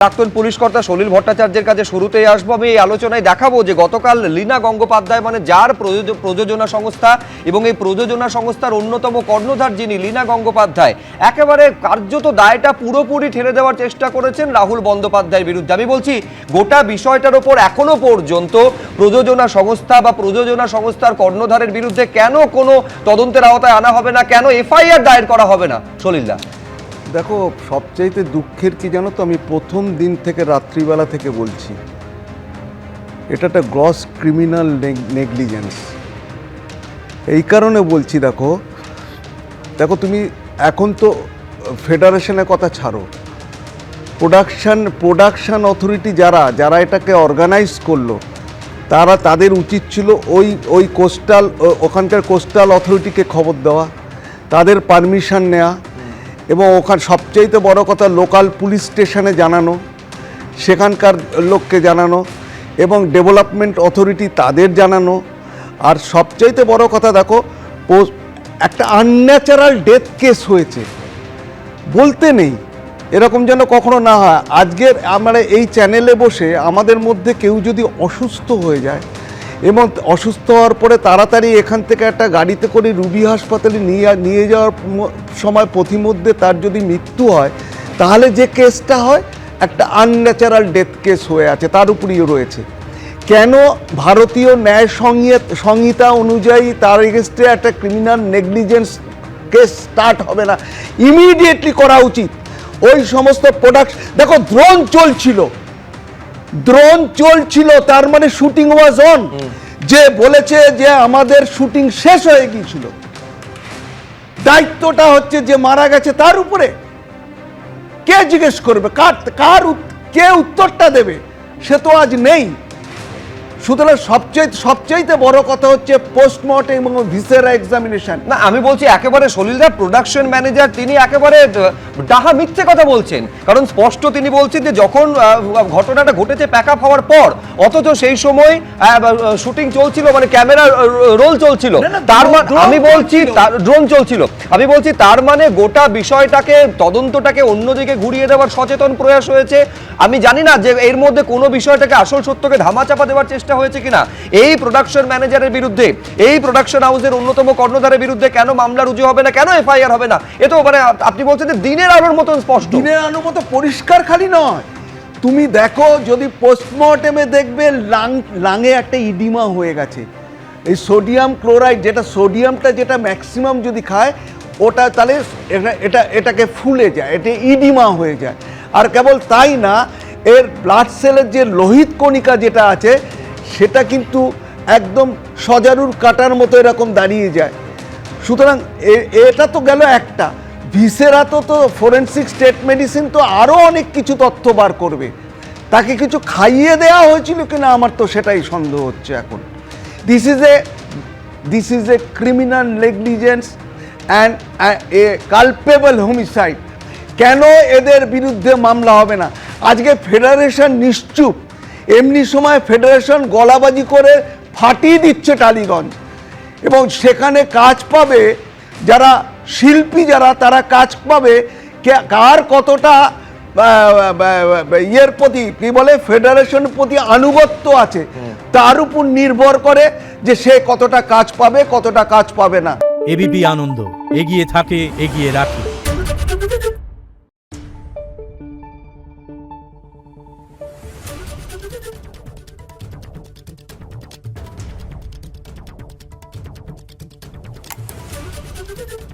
প্রাক্তন পুলিশ কর্তা সলিল ভট্টাচার্যের কাছে শুরুতেই আসবো। আমি এই আলোচনায় দেখাবো যে গতকাল লীনা গঙ্গোপাধ্যায় মানে যার প্রযোজনা সংস্থা এবং এই প্রযোজনা সংস্থার অন্যতম কর্ণধার যিনি লীনা গঙ্গোপাধ্যায় একেবারে কার্যত দায়টা পুরোপুরি ঠেলে দেওয়ার চেষ্টা করেছেন রাহুল বন্দ্যোপাধ্যায়ের বিরুদ্ধে। আমি বলছি গোটা বিষয়টার ওপর এখনো পর্যন্ত প্রযোজনা সংস্থা বা প্রযোজনা সংস্থার কর্ণধারের বিরুদ্ধে কেন কোনো তদন্তের আওতায় আনা হবে না, কেন এফআইআর দায়ের করা হবে না? সলিলদা দেখো, সবচাইতে দুঃখের কি জানো তো, আমি প্রথম দিন থেকে রাত্রিবেলা থেকে বলছি এটা একটা গ্রস ক্রিমিনাল নেগলিজেন্স। এই কারণে বলছি, দেখো তুমি এখন তো ফেডারেশনের কথা ছাড়ো, প্রোডাকশন অথরিটি যারা এটাকে অর্গানাইজ করলো তাদের উচিত ছিল ওই ওখানকার কোস্টাল অথরিটিকে খবর দেওয়া, তাদের পারমিশন নেওয়া এবং ওখানে সবচাইতে বড় কথা লোকাল পুলিশ স্টেশনে জানানো, সেখানকার লোককে জানানো এবং ডেভেলপমেন্ট অথরিটি তাদের জানানো। আর সবচাইতে বড় কথা দেখো, একটা আনন্যাচারাল ডেথ কেস হয়েছে, বলতে নেই, এরকম যেন কখনো না হয়। আজকের আমরা এই চ্যানেলে বসে আমাদের মধ্যে কেউ যদি অসুস্থ হয়ে যায় এবং অসুস্থ হওয়ার পরে তাড়াতাড়ি এখান থেকে একটা গাড়িতে করে রুবি হাসপাতালে নিয়ে যাওয়ার সময় পথিমধ্যে তার যদি মৃত্যু হয়, তাহলে যে কেসটা হয় একটা আনন্যাচারাল ডেথ কেস হয়ে আছে, তার উপরেই রয়েছে। কেন ভারতীয় ন্যায় সংহিতা অনুযায়ী তার এগেনস্টে একটা ক্রিমিনাল নেগলিজেন্স কেস স্টার্ট হবে না? ইমিডিয়েটলি করা উচিত। ওই সমস্ত প্রোডাক্ট, দেখো ড্রোন চলছিল, তার মানে শুটিং ওয়াজ অন। যে বলেছে যে আমাদের শুটিং শেষ হয়ে গিয়েছিল, দায়িত্বটা হচ্ছে যে মারা গেছে তার উপরে। কে জিজ্ঞেস করবে? কে উত্তরটা দেবে? সে তো আজ নেই। সুতরাং সবচাইতে বড় কথা হচ্ছে পোস্টমর্টম এবং ভিসেরা এক্সামিনেশন। না, আমি বলছি একেবারে সলিলদা প্রোডাকশন ম্যানেজার তিনি একেবারে ডাহা মিথ্যে কথা বলছেন। কারণ স্পষ্ট তিনি বলছেন যে যখন ঘটনাটা ঘটেছে প্যাক আপ হওয়ার পর, অথচ সেই সময় শুটিং চলছিল, মানে ক্যামেরা রোল চলছিল। তার মানে আমি বলছি ড্রোন চলছিল। আমি বলছি তার মানে গোটা বিষয়টাকে তদন্তটাকে অন্যদিকে ঘুরিয়ে দেওয়ার সচেতন প্রয়াস হয়েছে। আমি জানি না যে এর মধ্যে কোনো বিষয়টাকে আসল সত্যকে ধামাচাপা দেওয়ার চেষ্টা হয়েছে কিনা। এই প্রোডাকশন ম্যানেজারের বিরুদ্ধে, এই প্রোডাকশন হাউসের অন্যতম কর্ণধারের বিরুদ্ধে কেন মামলা রুজু হবে না, কেন এফআইআর হবে না? এ তো মানে আপনি বলছেন যে দিনের আলোর মতো স্পষ্ট। দিনের আলোর মতো পরিষ্কার খালি নয়, তুমি দেখো যদি পোস্টমর্টেমে দেখবে লাঙে একটা ইডিমা হয়ে গেছে। এই সোডিয়াম ক্লোরাইড, যেটা ম্যাক্সিমাম যদি খায় ওটা, তাহলে এটাকে ফুলে যায়, এটা ইডিমা হয়ে যায়। আর কেবল তাই না, এর ব্লাড সেলের যে লোহিত কণিকা যেটা আছে সেটা কিন্তু একদম সজারুর কাটার মতো এরকম দাঁড়িয়ে যায়। সুতরাং এটা তো গেল একটা। ভিসেরা তো ফরেন্সিক স্টেট মেডিসিন তো আরও অনেক কিছু তথ্য বার করবে। তাকে কিছু খাইয়ে দেওয়া হয়েছিল কিনা আমার তো সেটাই সন্দেহ হচ্ছে এখন। This is a criminal negligence and a culpable homicide. কেন এদের বিরুদ্ধে মামলা হবে না? আজকে ফেডারেশন নিশ্চুপ, এমনি সময় ফেডারেশন গলাবাজি করে ফাটিয়ে দিচ্ছে টালিগঞ্জ, এবং সেখানে কাজ পাবে যারা শিল্পী, তারা কাজ পাবে। কার কতটা ইয়ের প্রতি কি বলে ফেডারেশনের প্রতি আনুগত্য আছে তার উপর নির্ভর করে যে সে কতটা কাজ পাবে, কতটা কাজ পাবে না। এবিপি আনন্দ, এগিয়ে থাকে, এগিয়ে রাখে। Thank you.